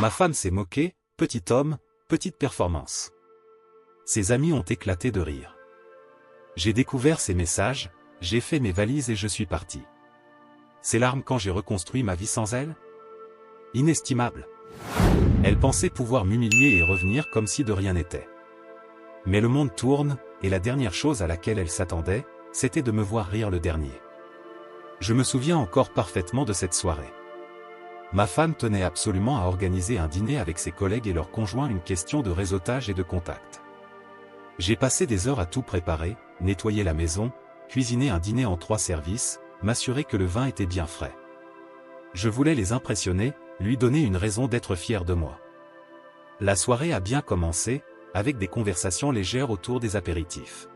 Ma femme s'est moquée, petit homme, petite performance. Ses amis ont éclaté de rire. J'ai découvert ses messages, j'ai fait mes valises et je suis parti. Ses larmes quand j'ai reconstruit ma vie sans elle? Inestimable. Elle pensait pouvoir m'humilier et revenir comme si de rien n'était. Mais le monde tourne, et la dernière chose à laquelle elle s'attendait, c'était de me voir rire le dernier. Je me souviens encore parfaitement de cette soirée. Ma femme tenait absolument à organiser un dîner avec ses collègues et leurs conjoints, une question de réseautage et de contact. J'ai passé des heures à tout préparer, nettoyer la maison, cuisiner un dîner en 3 services, m'assurer que le vin était bien frais. Je voulais les impressionner, lui donner une raison d'être fier de moi. La soirée a bien commencé, avec des conversations légères autour des apéritifs.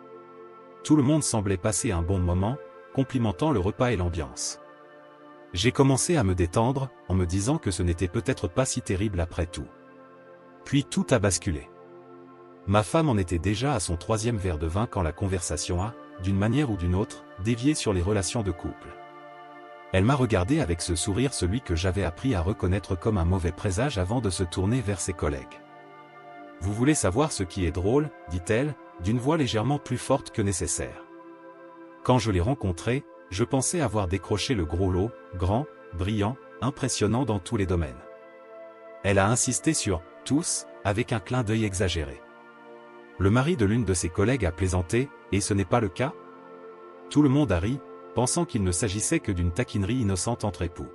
Tout le monde semblait passer un bon moment, complimentant le repas et l'ambiance. J'ai commencé à me détendre, en me disant que ce n'était peut-être pas si terrible après tout. Puis tout a basculé. Ma femme en était déjà à son 3e verre de vin quand la conversation a, d'une manière ou d'une autre, dévié sur les relations de couple. Elle m'a regardé avec ce sourire, celui que j'avais appris à reconnaître comme un mauvais présage, avant de se tourner vers ses collègues. « Vous voulez savoir ce qui est drôle ?» dit-elle, d'une voix légèrement plus forte que nécessaire. Quand je l'ai rencontrée, je pensais avoir décroché le gros lot, grand, brillant, impressionnant dans tous les domaines. Elle a insisté sur « tous » avec un clin d'œil exagéré. Le mari de l'une de ses collègues a plaisanté, et ce n'est pas le cas? Tout le monde a ri, pensant qu'il ne s'agissait que d'une taquinerie innocente entre époux.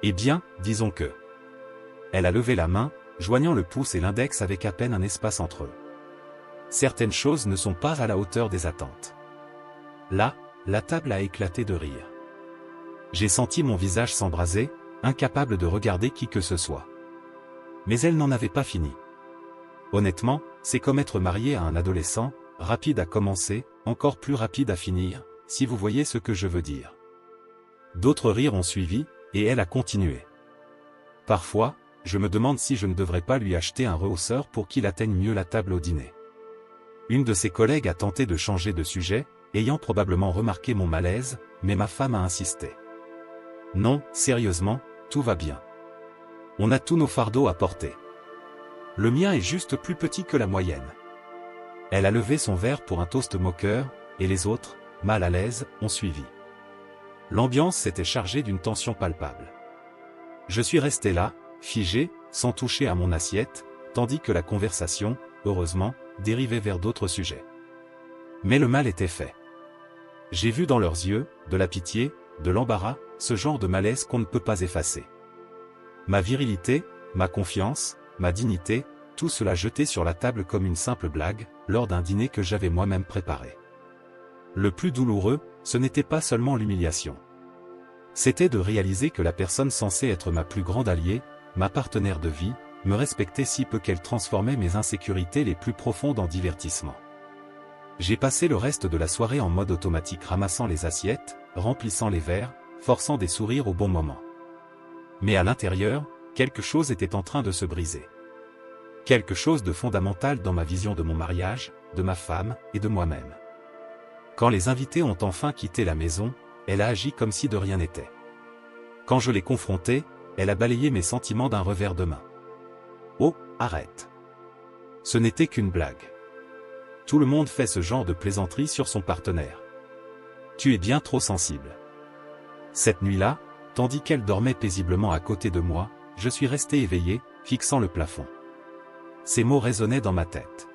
Eh bien, disons que... Elle a levé la main, joignant le pouce et l'index avec à peine un espace entre eux. Certaines choses ne sont pas à la hauteur des attentes. Là, la table a éclaté de rire. J'ai senti mon visage s'embraser, incapable de regarder qui que ce soit. Mais elle n'en avait pas fini. Honnêtement, c'est comme être marié à un adolescent, rapide à commencer, encore plus rapide à finir, si vous voyez ce que je veux dire. D'autres rires ont suivi, et elle a continué. Parfois, je me demande si je ne devrais pas lui acheter un rehausseur pour qu'il atteigne mieux la table au dîner. Une de ses collègues a tenté de changer de sujet, ayant probablement remarqué mon malaise, mais ma femme a insisté. Non, sérieusement, tout va bien. On a tous nos fardeaux à porter. Le mien est juste plus petit que la moyenne. Elle a levé son verre pour un toast moqueur, et les autres, mal à l'aise, ont suivi. L'ambiance s'était chargée d'une tension palpable. Je suis resté là, figé, sans toucher à mon assiette, tandis que la conversation, heureusement, dérivait vers d'autres sujets. Mais le mal était fait. J'ai vu dans leurs yeux, de la pitié, de l'embarras, ce genre de malaise qu'on ne peut pas effacer. Ma virilité, ma confiance, ma dignité, tout cela jeté sur la table comme une simple blague, lors d'un dîner que j'avais moi-même préparé. Le plus douloureux, ce n'était pas seulement l'humiliation. C'était de réaliser que la personne censée être ma plus grande alliée, ma partenaire de vie, me respectait si peu qu'elle transformait mes insécurités les plus profondes en divertissement. J'ai passé le reste de la soirée en mode automatique, ramassant les assiettes, remplissant les verres, forçant des sourires au bon moment. Mais à l'intérieur, quelque chose était en train de se briser. Quelque chose de fondamental dans ma vision de mon mariage, de ma femme et de moi-même. Quand les invités ont enfin quitté la maison, elle a agi comme si de rien n'était. Quand je l'ai confrontée, elle a balayé mes sentiments d'un revers de main. Oh, arrête. Ce n'était qu'une blague. Tout le monde fait ce genre de plaisanterie sur son partenaire. Tu es bien trop sensible. Cette nuit-là, tandis qu'elle dormait paisiblement à côté de moi, je suis resté éveillé, fixant le plafond. Ces mots résonnaient dans ma tête.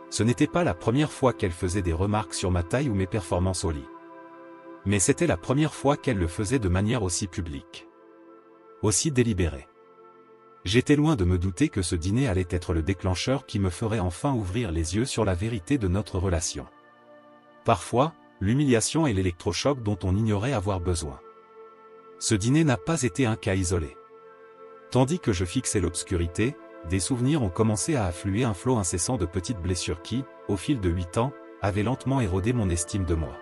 Ce n'était pas la première fois qu'elle faisait des remarques sur ma taille ou mes performances au lit. Mais c'était la première fois qu'elle le faisait de manière aussi publique. Aussi délibérée. J'étais loin de me douter que ce dîner allait être le déclencheur qui me ferait enfin ouvrir les yeux sur la vérité de notre relation. Parfois, l'humiliation est l'électrochoc dont on ignorait avoir besoin. Ce dîner n'a pas été un cas isolé. Tandis que je fixais l'obscurité, des souvenirs ont commencé à affluer, un flot incessant de petites blessures qui, au fil de 8 ans, avaient lentement érodé mon estime de moi.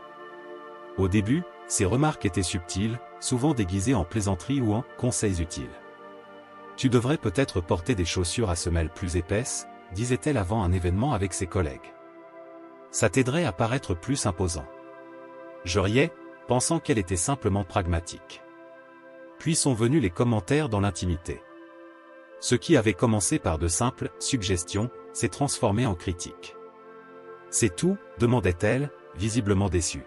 Au début, ces remarques étaient subtiles, souvent déguisées en plaisanteries ou en conseils utiles. Tu devrais peut-être porter des chaussures à semelles plus épaisses, disait-elle avant un événement avec ses collègues. Ça t'aiderait à paraître plus imposant. Je riais, pensant qu'elle était simplement pragmatique. Puis sont venus les commentaires dans l'intimité. Ce qui avait commencé par de simples suggestions, s'est transformé en critiques. C'est tout, demandait-elle, visiblement déçue.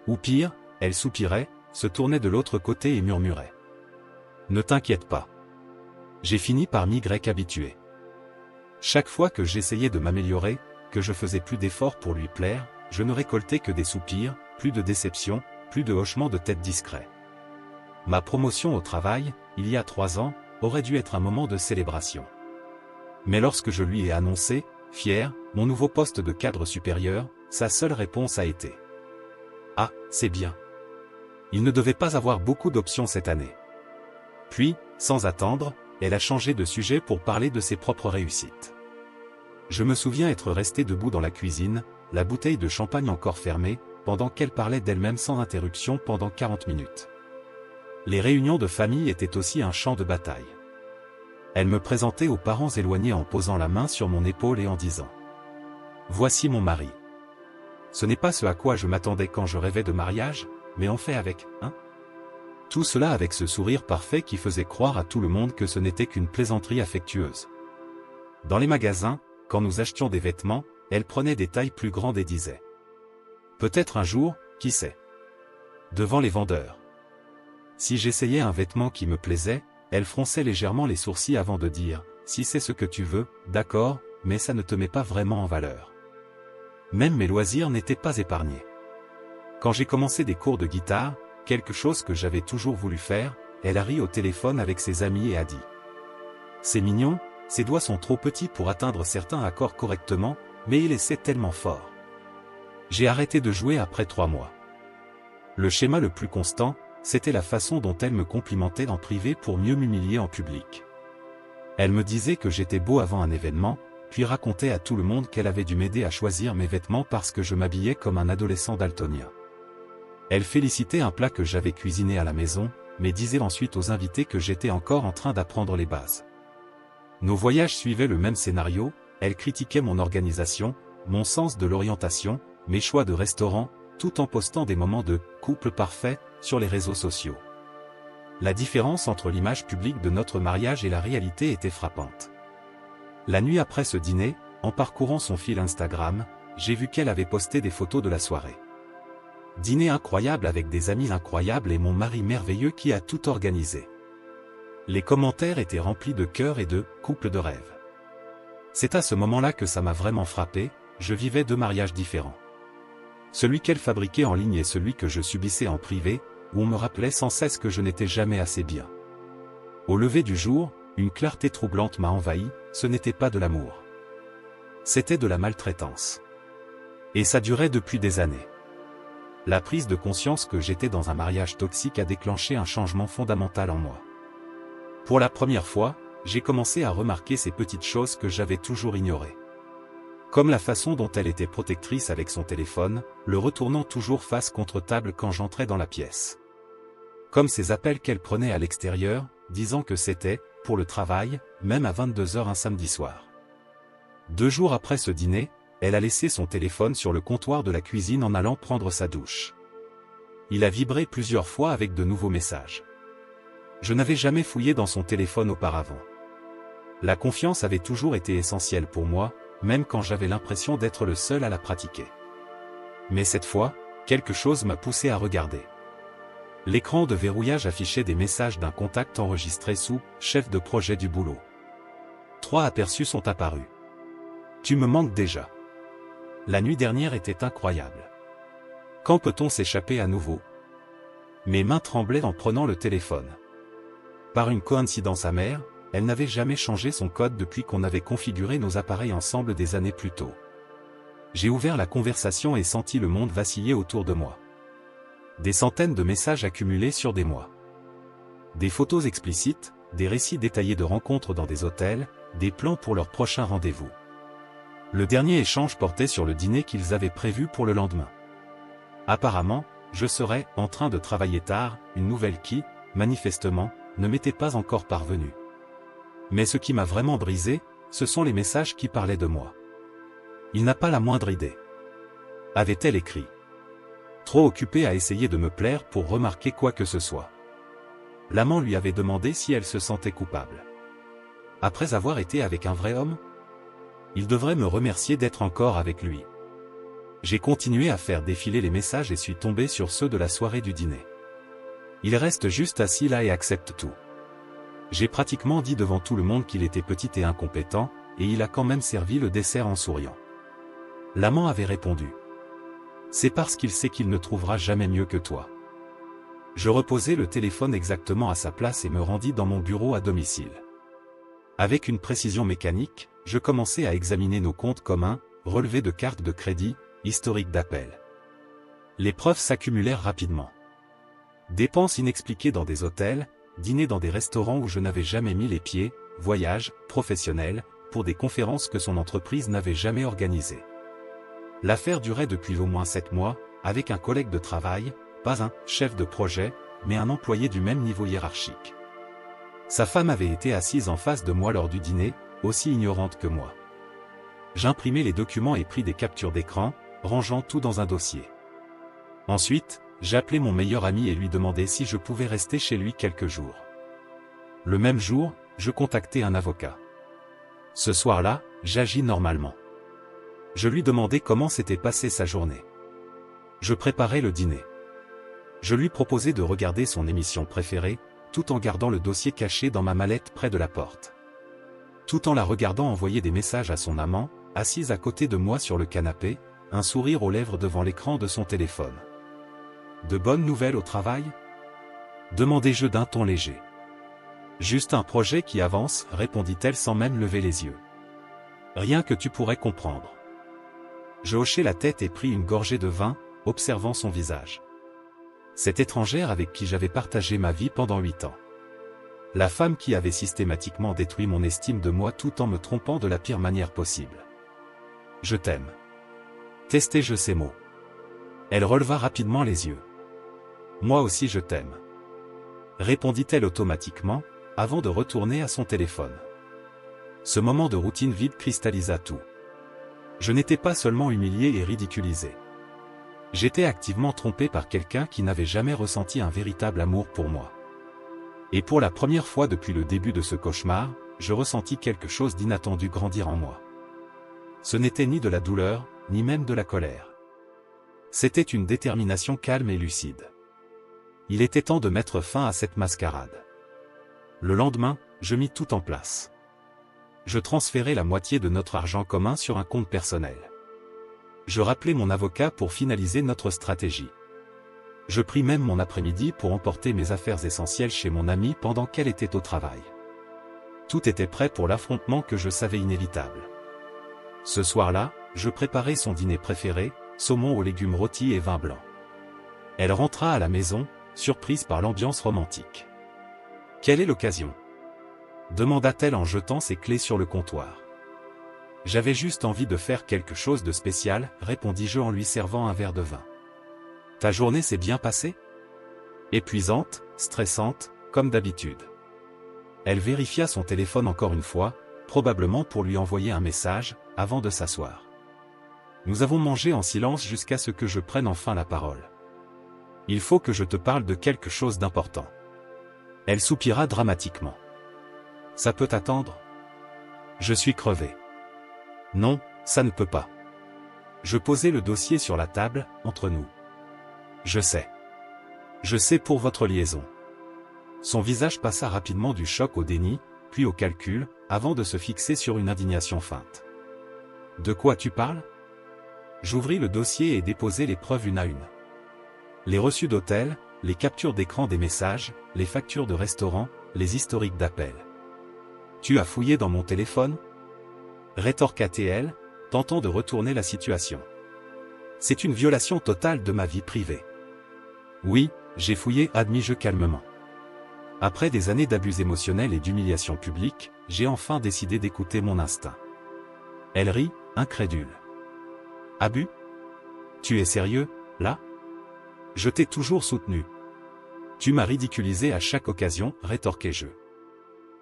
Ou pire, elle soupirait, se tournait de l'autre côté et murmurait. Ne t'inquiète pas. J'ai fini par m'y habituer. Chaque fois que j'essayais de m'améliorer, que je faisais plus d'efforts pour lui plaire, je ne récoltais que des soupirs, plus de déception, plus de hochements de tête discrets. Ma promotion au travail, il y a 3 ans, aurait dû être un moment de célébration. Mais lorsque je lui ai annoncé, fier, mon nouveau poste de cadre supérieur, sa seule réponse a été « Ah, c'est bien. » Il ne devait pas avoir beaucoup d'options cette année. Puis, sans attendre, elle a changé de sujet pour parler de ses propres réussites. Je me souviens être resté debout dans la cuisine, la bouteille de champagne encore fermée, pendant qu'elle parlait d'elle-même sans interruption pendant 40 minutes. Les réunions de famille étaient aussi un champ de bataille. Elle me présentait aux parents éloignés en posant la main sur mon épaule et en disant « Voici mon mari. » Ce n'est pas ce à quoi je m'attendais quand je rêvais de mariage, mais on fait avec, hein? Tout cela avec ce sourire parfait qui faisait croire à tout le monde que ce n'était qu'une plaisanterie affectueuse. Dans les magasins, quand nous achetions des vêtements, elle prenait des tailles plus grandes et disait « Peut-être un jour, qui sait ?» Devant les vendeurs. Si j'essayais un vêtement qui me plaisait, elle fronçait légèrement les sourcils avant de dire « Si c'est ce que tu veux, d'accord, mais ça ne te met pas vraiment en valeur. » Même mes loisirs n'étaient pas épargnés. Quand j'ai commencé des cours de guitare, quelque chose que j'avais toujours voulu faire, elle a ri au téléphone avec ses amis et a dit « C'est mignon, ses doigts sont trop petits pour atteindre certains accords correctement, mais il essaie tellement fort. » J'ai arrêté de jouer après 3 mois. Le schéma le plus constant, c'était la façon dont elle me complimentait en privé pour mieux m'humilier en public. Elle me disait que j'étais beau avant un événement, puis racontait à tout le monde qu'elle avait dû m'aider à choisir mes vêtements parce que je m'habillais comme un adolescent daltonien. Elle félicitait un plat que j'avais cuisiné à la maison, mais disait ensuite aux invités que j'étais encore en train d'apprendre les bases. Nos voyages suivaient le même scénario, elle critiquait mon organisation, mon sens de l'orientation, mes choix de restaurant, tout en postant des moments de « couple parfait » sur les réseaux sociaux. La différence entre l'image publique de notre mariage et la réalité était frappante. La nuit après ce dîner, en parcourant son fil Instagram, j'ai vu qu'elle avait posté des photos de la soirée. Dîner incroyable avec des amis incroyables et mon mari merveilleux qui a tout organisé. Les commentaires étaient remplis de cœurs et de « couple de rêve ». C'est à ce moment-là que ça m'a vraiment frappé, je vivais 2 mariages différents. Celui qu'elle fabriquait en ligne et celui que je subissais en privé, où on me rappelait sans cesse que je n'étais jamais assez bien. Au lever du jour, une clarté troublante m'a envahi, ce n'était pas de l'amour. C'était de la maltraitance. Et ça durait depuis des années. La prise de conscience que j'étais dans un mariage toxique a déclenché un changement fondamental en moi. Pour la première fois, j'ai commencé à remarquer ces petites choses que j'avais toujours ignorées. Comme la façon dont elle était protectrice avec son téléphone, le retournant toujours face contre table quand j'entrais dans la pièce. Comme ces appels qu'elle prenait à l'extérieur, disant que c'était, pour le travail, même à 22 h un samedi soir. 2 jours après ce dîner, elle a laissé son téléphone sur le comptoir de la cuisine en allant prendre sa douche. Il a vibré plusieurs fois avec de nouveaux messages. Je n'avais jamais fouillé dans son téléphone auparavant. La confiance avait toujours été essentielle pour moi, même quand j'avais l'impression d'être le seul à la pratiquer. Mais cette fois, quelque chose m'a poussé à regarder. L'écran de verrouillage affichait des messages d'un contact enregistré sous « chef de projet du boulot ». 3 aperçus sont apparus. Tu me manques déjà. La nuit dernière était incroyable. Quand peut-on s'échapper à nouveau? Mes mains tremblaient en prenant le téléphone. Par une coïncidence amère, elle n'avait jamais changé son code depuis qu'on avait configuré nos appareils ensemble des années plus tôt. J'ai ouvert la conversation et senti le monde vaciller autour de moi. Des centaines de messages accumulés sur des mois. Des photos explicites, des récits détaillés de rencontres dans des hôtels, des plans pour leur prochain rendez-vous. Le dernier échange portait sur le dîner qu'ils avaient prévu pour le lendemain. Apparemment, je serais en train de travailler tard, une nouvelle qui, manifestement, ne m'était pas encore parvenue. Mais ce qui m'a vraiment brisé, ce sont les messages qui parlaient de moi. Il n'a pas la moindre idée. Avait-elle écrit? Trop occupée à essayer de me plaire pour remarquer quoi que ce soit. L'amant lui avait demandé si elle se sentait coupable. Après avoir été avec un vrai homme? Il devrait me remercier d'être encore avec lui. J'ai continué à faire défiler les messages et suis tombé sur ceux de la soirée du dîner. Il reste juste assis là et accepte tout. J'ai pratiquement dit devant tout le monde qu'il était petit et incompétent, et il a quand même servi le dessert en souriant. L'amant avait répondu. C'est parce qu'il sait qu'il ne trouvera jamais mieux que toi. Je reposai le téléphone exactement à sa place et me rendis dans mon bureau à domicile. Avec une précision mécanique, je commençai à examiner nos comptes communs, relevés de cartes de crédit, historique d'appels. Les preuves s'accumulèrent rapidement. Dépenses inexpliquées dans des hôtels, dîners dans des restaurants où je n'avais jamais mis les pieds, voyages, professionnels, pour des conférences que son entreprise n'avait jamais organisées. L'affaire durait depuis au moins 7 mois, avec un collègue de travail, pas un chef de projet, mais un employé du même niveau hiérarchique. Sa femme avait été assise en face de moi lors du dîner, aussi ignorante que moi. J'imprimai les documents et pris des captures d'écran, rangeant tout dans un dossier. Ensuite, j'appelai mon meilleur ami et lui demandai si je pouvais rester chez lui quelques jours. Le même jour, je contactai un avocat. Ce soir-là, j'agis normalement. Je lui demandai comment s'était passée sa journée. Je préparais le dîner. Je lui proposai de regarder son émission préférée, tout en gardant le dossier caché dans ma mallette près de la porte. Tout en la regardant envoyer des messages à son amant, assise à côté de moi sur le canapé, un sourire aux lèvres devant l'écran de son téléphone. De bonnes nouvelles au travail? Demandai-je d'un ton léger. Juste un projet qui avance, répondit-elle sans même lever les yeux. Rien que tu pourrais comprendre. Je hochai la tête et pris une gorgée de vin, observant son visage. Cette étrangère avec qui j'avais partagé ma vie pendant 8 ans. La femme qui avait systématiquement détruit mon estime de moi tout en me trompant de la pire manière possible. Je t'aime. Testai-je ces mots. Elle releva rapidement les yeux. Moi aussi je t'aime. Répondit-elle automatiquement, avant de retourner à son téléphone. Ce moment de routine vide cristallisa tout. Je n'étais pas seulement humilié et ridiculisé. J'étais activement trompé par quelqu'un qui n'avait jamais ressenti un véritable amour pour moi. Et pour la première fois depuis le début de ce cauchemar, je ressentis quelque chose d'inattendu grandir en moi. Ce n'était ni de la douleur, ni même de la colère. C'était une détermination calme et lucide. Il était temps de mettre fin à cette mascarade. Le lendemain, je mis tout en place. Je transférai la moitié de notre argent commun sur un compte personnel. Je rappelai mon avocat pour finaliser notre stratégie. Je pris même mon après-midi pour emporter mes affaires essentielles chez mon amie pendant qu'elle était au travail. Tout était prêt pour l'affrontement que je savais inévitable. Ce soir-là, je préparai son dîner préféré, saumon aux légumes rôtis et vin blanc. Elle rentra à la maison, surprise par l'ambiance romantique. « Quelle est l'occasion ?» demanda-t-elle en jetant ses clés sur le comptoir. « J'avais juste envie de faire quelque chose de spécial, répondis-je en lui servant un verre de vin. Ta journée s'est bien passée? Épuisante, stressante, comme d'habitude. Elle vérifia son téléphone encore une fois, probablement pour lui envoyer un message, avant de s'asseoir. Nous avons mangé en silence jusqu'à ce que je prenne enfin la parole. Il faut que je te parle de quelque chose d'important. Elle soupira dramatiquement. Ça peut attendre? Je suis crevé. Non, ça ne peut pas. Je posai le dossier sur la table, entre nous. Je sais. Je sais pour votre liaison. Son visage passa rapidement du choc au déni, puis au calcul, avant de se fixer sur une indignation feinte. De quoi tu parles? J'ouvris le dossier et déposai les preuves une à une. Les reçus d'hôtel, les captures d'écran des messages, les factures de restaurant, les historiques d'appels. Tu as fouillé dans mon téléphone? Rétorqua-t-elle, tentant de retourner la situation. C'est une violation totale de ma vie privée. Oui, j'ai fouillé, admis-je calmement. Après des années d'abus émotionnels et d'humiliation publique, j'ai enfin décidé d'écouter mon instinct. Elle rit, incrédule. Abus? Tu es sérieux, là? Je t'ai toujours soutenu. Tu m'as ridiculisé à chaque occasion, rétorquai-je.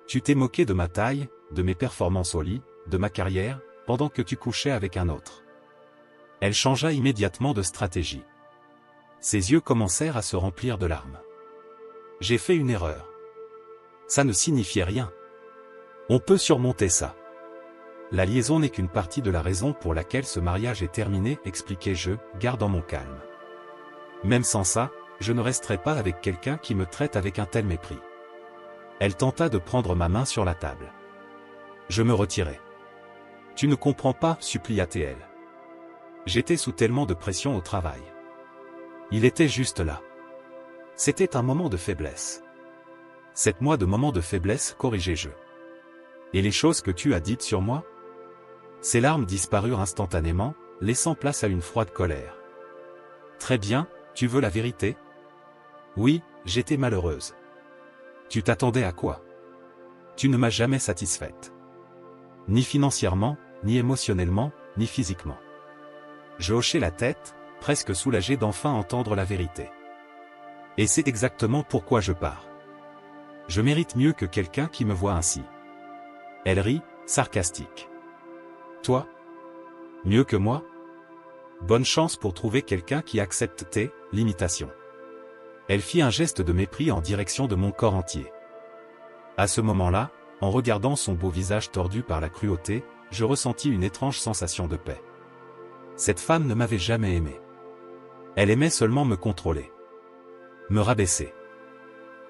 Tu t'es moqué de ma taille, de mes performances au lit, de ma carrière, pendant que tu couchais avec un autre. Elle changea immédiatement de stratégie. Ses yeux commencèrent à se remplir de larmes. J'ai fait une erreur. Ça ne signifiait rien. On peut surmonter ça. La liaison n'est qu'une partie de la raison pour laquelle ce mariage est terminé, expliquai-je, gardant mon calme. Même sans ça, je ne resterai pas avec quelqu'un qui me traite avec un tel mépris. Elle tenta de prendre ma main sur la table. Je me retirai. Tu ne comprends pas, supplia-t-elle. J'étais sous tellement de pression au travail. Il était juste là. C'était un moment de faiblesse. 7 mois de moment de faiblesse, corrigeai-je. Et les choses que tu as dites sur moi? Ses larmes disparurent instantanément, laissant place à une froide colère. Très bien, tu veux la vérité? Oui, j'étais malheureuse. Tu t'attendais à quoi? Tu ne m'as jamais satisfaite. Ni financièrement, ni émotionnellement, ni physiquement. Je hochai la tête, presque soulagé d'enfin entendre la vérité. Et c'est exactement pourquoi je pars. Je mérite mieux que quelqu'un qui me voit ainsi. Elle rit, sarcastique. Toi? Mieux que moi? Bonne chance pour trouver quelqu'un qui accepte tes limitations. Elle fit un geste de mépris en direction de mon corps entier. À ce moment-là, en regardant son beau visage tordu par la cruauté, je ressentis une étrange sensation de paix. Cette femme ne m'avait jamais aimé. Elle aimait seulement me contrôler. Me rabaisser.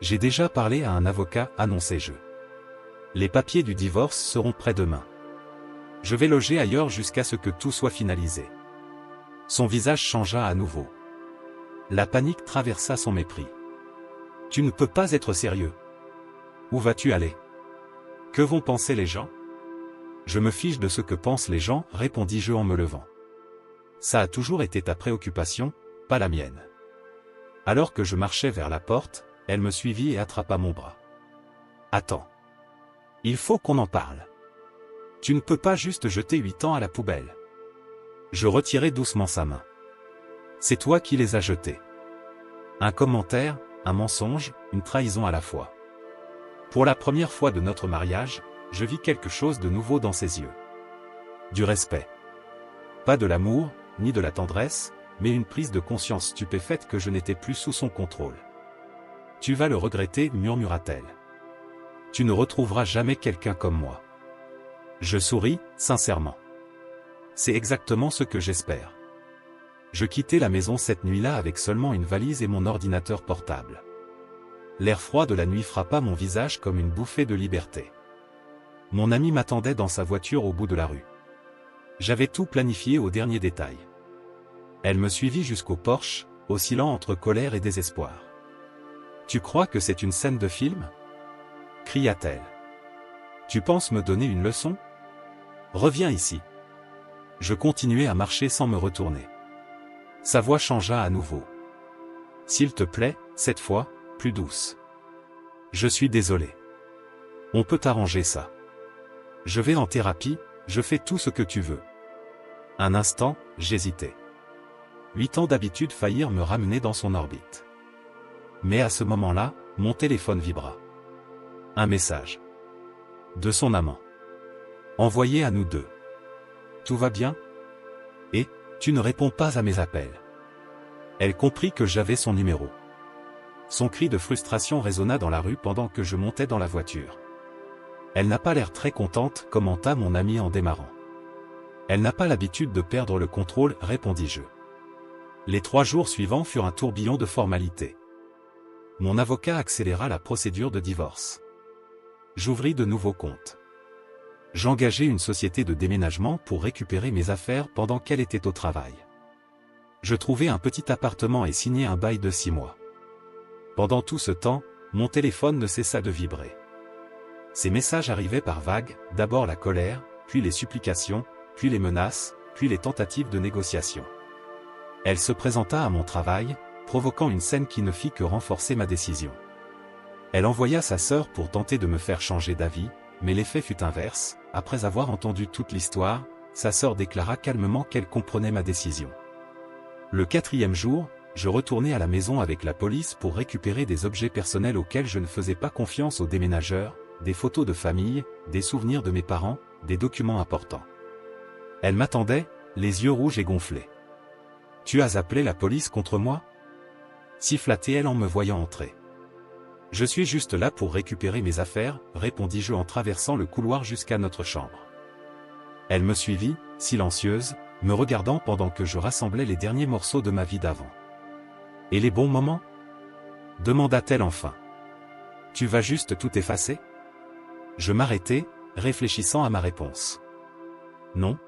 J'ai déjà parlé à un avocat, annonçai-je. Les papiers du divorce seront prêts demain. Je vais loger ailleurs jusqu'à ce que tout soit finalisé. Son visage changea à nouveau. La panique traversa son mépris. Tu ne peux pas être sérieux. Où vas-tu aller? Que vont penser les gens? Je me fiche de ce que pensent les gens, répondis-je en me levant. Ça a toujours été ta préoccupation, pas la mienne. Alors que je marchais vers la porte, elle me suivit et attrapa mon bras. Attends. Il faut qu'on en parle. Tu ne peux pas juste jeter 8 ans à la poubelle. Je retirai doucement sa main. C'est toi qui les as jetés. Un commentaire, un mensonge, une trahison à la fois. Pour la première fois de notre mariage, je vis quelque chose de nouveau dans ses yeux. Du respect. Pas de l'amour, ni de la tendresse, mais une prise de conscience stupéfaite que je n'étais plus sous son contrôle. Tu vas le regretter, murmura-t-elle. Tu ne retrouveras jamais quelqu'un comme moi. Je souris, sincèrement. C'est exactement ce que j'espère. Je quittai la maison cette nuit-là avec seulement une valise et mon ordinateur portable. L'air froid de la nuit frappa mon visage comme une bouffée de liberté. Mon ami m'attendait dans sa voiture au bout de la rue. J'avais tout planifié au dernier détail. Elle me suivit jusqu'au porche, oscillant entre colère et désespoir. « Tu crois que c'est une scène de film ?» cria-t-elle. « Tu penses me donner une leçon? Reviens ici. » Je continuai à marcher sans me retourner. Sa voix changea à nouveau. « S'il te plaît, cette fois, plus douce. Je suis désolé. On peut arranger ça. Je vais en thérapie, je fais tout ce que tu veux. » Un instant, j'hésitais. 8 ans d'habitude faillirent me ramener dans son orbite. Mais à ce moment-là, mon téléphone vibra. Un message. De son amant. Envoyé à nous deux. Tout va bien? Et, tu ne réponds pas à mes appels. Elle comprit que j'avais son numéro. Son cri de frustration résonna dans la rue pendant que je montais dans la voiture. Elle n'a pas l'air très contente, commenta mon ami en démarrant. Elle n'a pas l'habitude de perdre le contrôle, répondis-je. Les 3 jours suivants furent un tourbillon de formalités. Mon avocat accéléra la procédure de divorce. J'ouvris de nouveaux comptes. J'engageai une société de déménagement pour récupérer mes affaires pendant qu'elle était au travail. Je trouvai un petit appartement et signai un bail de 6 mois. Pendant tout ce temps, mon téléphone ne cessa de vibrer. Ces messages arrivaient par vagues, d'abord la colère, puis les supplications, puis les menaces, puis les tentatives de négociation. Elle se présenta à mon travail, provoquant une scène qui ne fit que renforcer ma décision. Elle envoya sa sœur pour tenter de me faire changer d'avis, mais l'effet fut inverse. Après avoir entendu toute l'histoire, sa sœur déclara calmement qu'elle comprenait ma décision. Le 4e jour, je retournai à la maison avec la police pour récupérer des objets personnels auxquels je ne faisais pas confiance aux déménageurs, des photos de famille, des souvenirs de mes parents, des documents importants. Elle m'attendait, les yeux rouges et gonflés. « Tu as appelé la police contre moi ?» siffla-t-elle en me voyant entrer. Je suis juste là pour récupérer mes affaires, répondis-je en traversant le couloir jusqu'à notre chambre. Elle me suivit, silencieuse, me regardant pendant que je rassemblais les derniers morceaux de ma vie d'avant. Et les bons moments? Demanda-t-elle enfin. Tu vas juste tout effacer? Je m'arrêtai, réfléchissant à ma réponse. Non.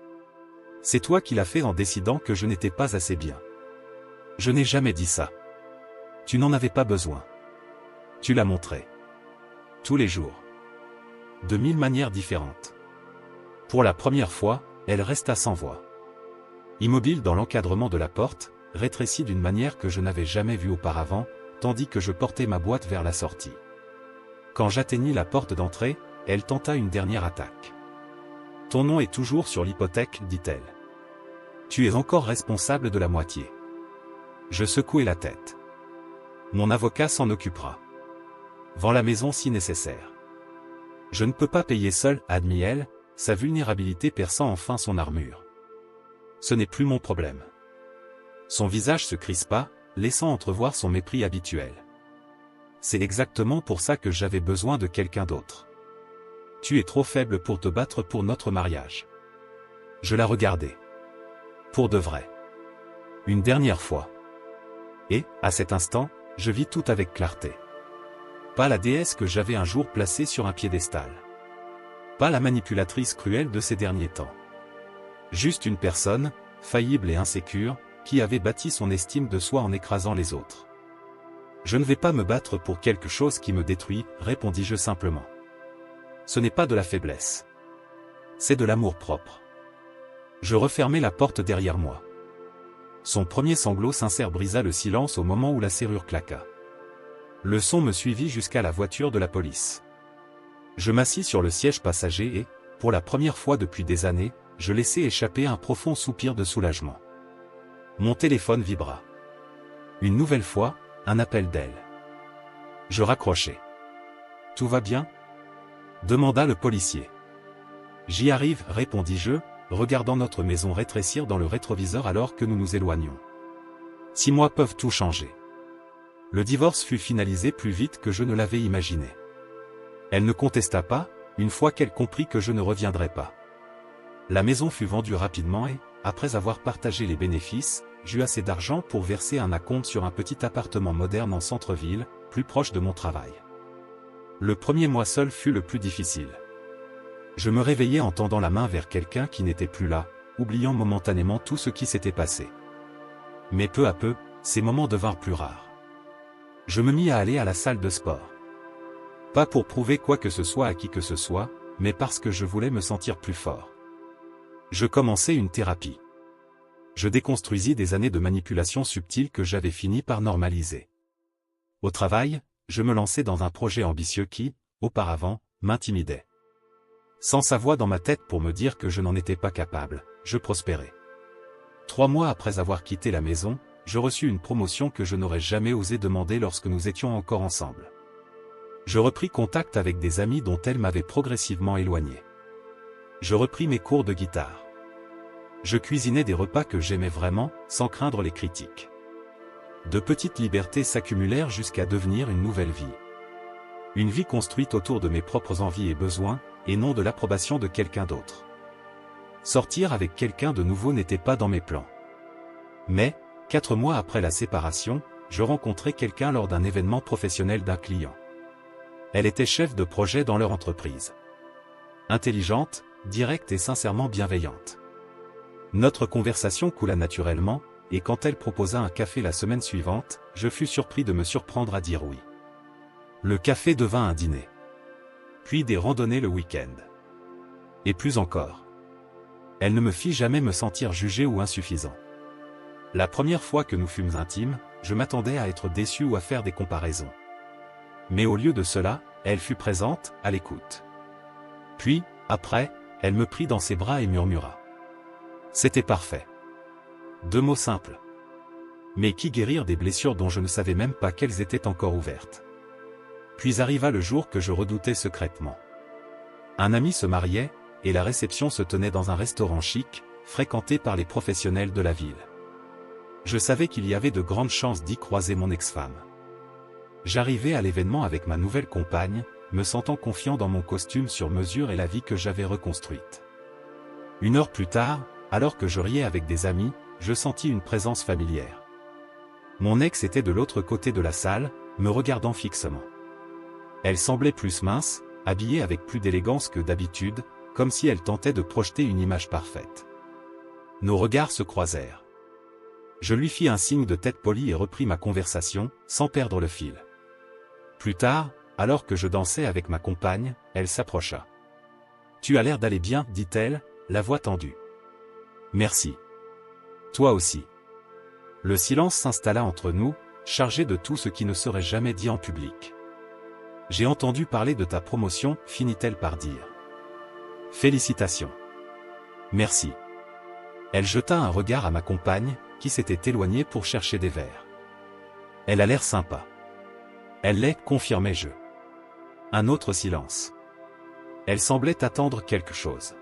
C'est toi qui l'as fait en décidant que je n'étais pas assez bien. Je n'ai jamais dit ça. Tu n'en avais pas besoin. Tu l'as montré. Tous les jours. De 1000 manières différentes. Pour la première fois, elle resta sans voix. Immobile dans l'encadrement de la porte, rétrécie d'une manière que je n'avais jamais vue auparavant, tandis que je portais ma boîte vers la sortie. Quand j'atteignis la porte d'entrée, elle tenta une dernière attaque. Ton nom est toujours sur l'hypothèque, dit-elle. Tu es encore responsable de la moitié. Je secouai la tête. Mon avocat s'en occupera. Vends la maison si nécessaire. Je ne peux pas payer seul, admit-elle, sa vulnérabilité perçant enfin son armure. Ce n'est plus mon problème. Son visage se crispa, laissant entrevoir son mépris habituel. C'est exactement pour ça que j'avais besoin de quelqu'un d'autre. Tu es trop faible pour te battre pour notre mariage. Je la regardai. Pour de vrai. Une dernière fois. Et, à cet instant, je vis tout avec clarté. Pas la déesse que j'avais un jour placée sur un piédestal. Pas la manipulatrice cruelle de ces derniers temps. Juste une personne, faillible et insécure, qui avait bâti son estime de soi en écrasant les autres. Je ne vais pas me battre pour quelque chose qui me détruit, répondis-je simplement. Ce n'est pas de la faiblesse. C'est de l'amour-propre. Je refermai la porte derrière moi. Son premier sanglot sincère brisa le silence au moment où la serrure claqua. Le son me suivit jusqu'à la voiture de la police. Je m'assis sur le siège passager et, pour la première fois depuis des années, je laissai échapper un profond soupir de soulagement. Mon téléphone vibra. Une nouvelle fois, un appel d'elle. Je raccrochai. « Tout va bien ?» demanda le policier. « J'y arrive, répondis-je, regardant notre maison rétrécir dans le rétroviseur alors que nous nous éloignions. 6 mois peuvent tout changer. » Le divorce fut finalisé plus vite que je ne l'avais imaginé. Elle ne contesta pas, une fois qu'elle comprit que je ne reviendrais pas. La maison fut vendue rapidement et, après avoir partagé les bénéfices, j'eus assez d'argent pour verser un acompte sur un petit appartement moderne en centre-ville, plus proche de mon travail. Le premier mois seul fut le plus difficile. Je me réveillais en tendant la main vers quelqu'un qui n'était plus là, oubliant momentanément tout ce qui s'était passé. Mais peu à peu, ces moments devinrent plus rares. Je me mis à aller à la salle de sport. Pas pour prouver quoi que ce soit à qui que ce soit, mais parce que je voulais me sentir plus fort. Je commençai une thérapie. Je déconstruisis des années de manipulation subtile que j'avais fini par normaliser. Au travail, je me lançai dans un projet ambitieux qui, auparavant, m'intimidait. Sans sa voix dans ma tête pour me dire que je n'en étais pas capable, je prospérais. 3 mois après avoir quitté la maison, je reçus une promotion que je n'aurais jamais osé demander lorsque nous étions encore ensemble. Je repris contact avec des amis dont elle m'avait progressivement éloigné. Je repris mes cours de guitare. Je cuisinais des repas que j'aimais vraiment, sans craindre les critiques. De petites libertés s'accumulèrent jusqu'à devenir une nouvelle vie. Une vie construite autour de mes propres envies et besoins, et non de l'approbation de quelqu'un d'autre. Sortir avec quelqu'un de nouveau n'était pas dans mes plans. Mais, 4 mois après la séparation, je rencontrai quelqu'un lors d'un événement professionnel d'un client. Elle était chef de projet dans leur entreprise. Intelligente, directe et sincèrement bienveillante. Notre conversation coula naturellement, et quand elle proposa un café la semaine suivante, je fus surpris de me surprendre à dire oui. Le café devint un dîner. Puis des randonnées le week-end. Et plus encore. Elle ne me fit jamais me sentir jugé ou insuffisant. La première fois que nous fûmes intimes, je m'attendais à être déçu ou à faire des comparaisons. Mais au lieu de cela, elle fut présente, à l'écoute. Puis, après, elle me prit dans ses bras et murmura. C'était parfait. 2 mots simples. Mais qui guérir des blessures dont je ne savais même pas qu'elles étaient encore ouvertes. Puis arriva le jour que je redoutais secrètement. Un ami se mariait, et la réception se tenait dans un restaurant chic, fréquenté par les professionnels de la ville. Je savais qu'il y avait de grandes chances d'y croiser mon ex-femme. J'arrivais à l'événement avec ma nouvelle compagne, me sentant confiant dans mon costume sur mesure et la vie que j'avais reconstruite. 1 heure plus tard, alors que je riais avec des amis, je sentis une présence familière. Mon ex était de l'autre côté de la salle, me regardant fixement. Elle semblait plus mince, habillée avec plus d'élégance que d'habitude, comme si elle tentait de projeter une image parfaite. Nos regards se croisèrent. Je lui fis un signe de tête poli et repris ma conversation, sans perdre le fil. Plus tard, alors que je dansais avec ma compagne, elle s'approcha. « Tu as l'air d'aller bien, dit-elle, la voix tendue. « Merci. Toi aussi. » Le silence s'installa entre nous, chargé de tout ce qui ne serait jamais dit en public. « J'ai entendu parler de ta promotion, finit-elle par dire. « Félicitations. » « Merci. » Elle jeta un regard à ma compagne, qui s'était éloignée pour chercher des verres. « Elle a l'air sympa. » « Elle l'est, confirmai-je. » Un autre silence. Elle semblait attendre quelque chose.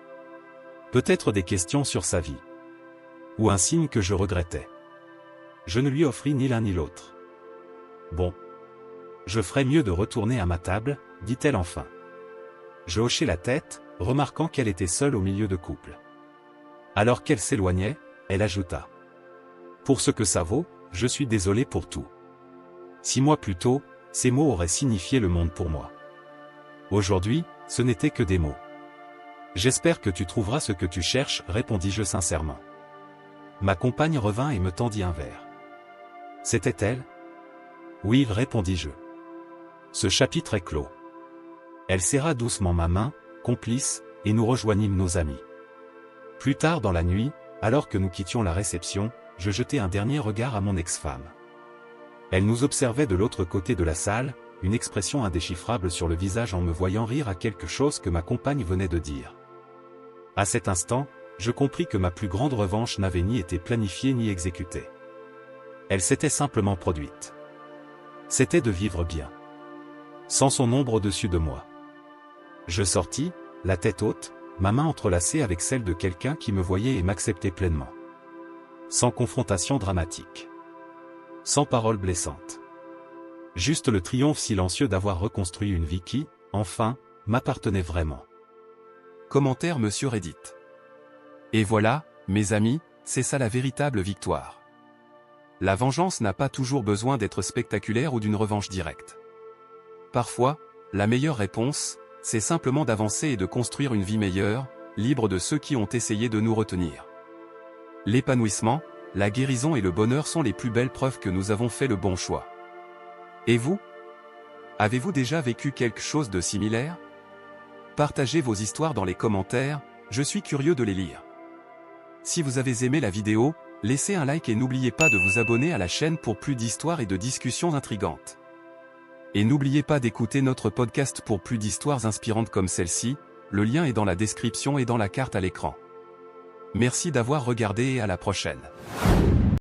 Peut-être des questions sur sa vie. Ou un signe que je regrettais. Je ne lui offris ni l'un ni l'autre. « Bon. Je ferais mieux de retourner à ma table, dit-elle enfin. Je hochai la tête, remarquant qu'elle était seule au milieu de couple. Alors qu'elle s'éloignait, elle ajouta. « Pour ce que ça vaut, je suis désolé pour tout. 6 mois plus tôt, ces mots auraient signifié le monde pour moi. Aujourd'hui, ce n'étaient que des mots. J'espère que tu trouveras ce que tu cherches, répondis-je sincèrement. Ma compagne revint et me tendit un verre. C'était elle? Oui, répondis-je. Ce chapitre est clos. Elle serra doucement ma main, complice, et nous rejoignîmes nos amis. Plus tard dans la nuit, alors que nous quittions la réception, je jetai un dernier regard à mon ex-femme. Elle nous observait de l'autre côté de la salle, une expression indéchiffrable sur le visage en me voyant rire à quelque chose que ma compagne venait de dire. À cet instant, je compris que ma plus grande revanche n'avait ni été planifiée ni exécutée. Elle s'était simplement produite. C'était de vivre bien. Sans son ombre au-dessus de moi. Je sortis, la tête haute, ma main entrelacée avec celle de quelqu'un qui me voyait et m'acceptait pleinement. Sans confrontation dramatique. Sans paroles blessantes. Juste le triomphe silencieux d'avoir reconstruit une vie qui, enfin, m'appartenait vraiment. Commentaire Monsieur Reddit. Et voilà, mes amis, c'est ça la véritable victoire. La vengeance n'a pas toujours besoin d'être spectaculaire ou d'une revanche directe. Parfois, la meilleure réponse, c'est simplement d'avancer et de construire une vie meilleure, libre de ceux qui ont essayé de nous retenir. L'épanouissement, la guérison et le bonheur sont les plus belles preuves que nous avons fait le bon choix. Et vous? Avez-vous déjà vécu quelque chose de similaire? Partagez vos histoires dans les commentaires, je suis curieux de les lire. Si vous avez aimé la vidéo, laissez un like et n'oubliez pas de vous abonner à la chaîne pour plus d'histoires et de discussions intrigantes. Et n'oubliez pas d'écouter notre podcast pour plus d'histoires inspirantes comme celle-ci, le lien est dans la description et dans la carte à l'écran. Merci d'avoir regardé et à la prochaine.